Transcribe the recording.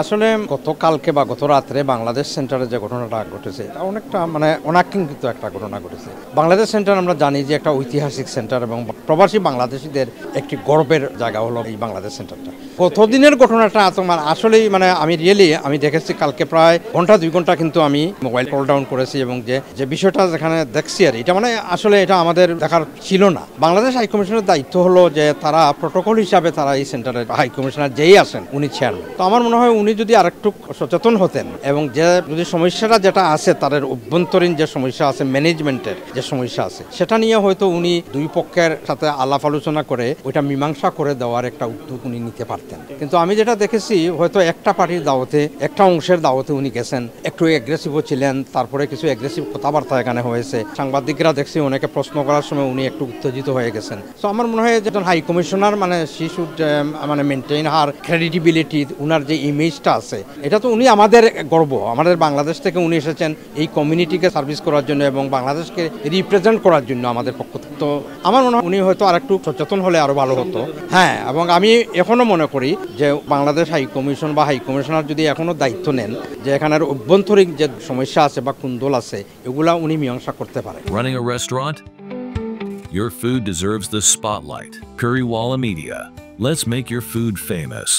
আসলে গতকালকে বা গত রাত্রে বাংলাদেশ সেন্টারে যে ঘটনাটা ঘটেছে এটা অনেকটা অনাকাঙ্ক্ষিত একটা ঘটনা ঘটেছে। বাংলাদেশ সেন্টার আমরা জানি যে একটা ঐতিহাসিক সেন্টার এবং প্রবাসী বাংলাদেশিদের একটি গর্বের জায়গা হলো এই বাংলাদেশ সেন্টারটা। গতদিনের ঘটনাটা তোমার আসলেই আমি দেখেছি কালকে প্রায় ঘন্টা 2 ঘন্টা কিন্তু আমি মোবাইল কল ডাউন করেছি এবং যে বিষয়টা যেখানে দেখছি আর এটা আসলে এটা আমাদের দেখার ছিল না। বাংলাদেশ হাই কমিশনের দায়িত্ব হলো যে তারা প্রোটোকল হিসাবে তারা এই সেন্টারের হাই কমিশনার যেই আসেন উনি চেয়ারম্যান। তো আমার মনে হয় উনি যদি আরেকটু সচেতন হতেন এবং যদি সমস্যাটা যেটা আছে তাদের অভ্যন্তরীণ যে সমস্যা আছে, ম্যানেজমেন্টের যে সমস্যা আছে, সেটা নিয়ে হয়তো উনি দুই পক্ষের সাথে আলাপ আলোচনা করে ওইটা মীমাংসা করে দেওয়ার একটা উদ্যোগ উনি নিতে পারতেন। কিন্তু আমি যেটা দেখেছি হয়তো একটা পার্টির দাওয়াতে, একটা অংশের দাওয়াতে উনি গেছেন, একটু এগ্রেসিভও ছিলেন, তারপরে কিছু এগ্রেসিভ কথাবার্তা এখানে হয়েছে। সাংবাদিকরা দেখছি অনেকে প্রশ্ন করার সময় উনি একটু উত্তেজিত হয়ে গেছেন। তো আমার মনে হয় যেটা high commissioner she should maintain her credibility, উনার যে ইমেজটা আছে এটা তো উনি আমাদের গর্ব, আমাদের বাংলাদেশ থেকে উনি এসেছেন এই কমিউনিটিকে সার্ভিস করার জন্য এবং বাংলাদেশকে রিপ্রেজেন্ট করার জন্য আমাদের পক্ষ থেকে। তো আমার মনে হয় উনি হয়তো আরেকটু সচেতন হলে আরো ভালো হতো। হ্যাঁ, এবং আমি এখনো মনে করি যে বাংলাদেশ হাই কমিশন বা হাই কমিশনার যদি এখনো দায়িত্ব নেন যে এখানের অভ্যন্তরীণ যে সমস্যা আছে বা কুন্দল আছে এগুলা উনি মীমাংসা করতে পারে। Running a restaurant? Your food deserves the spotlight. Currywalla Media. Let's make your food famous.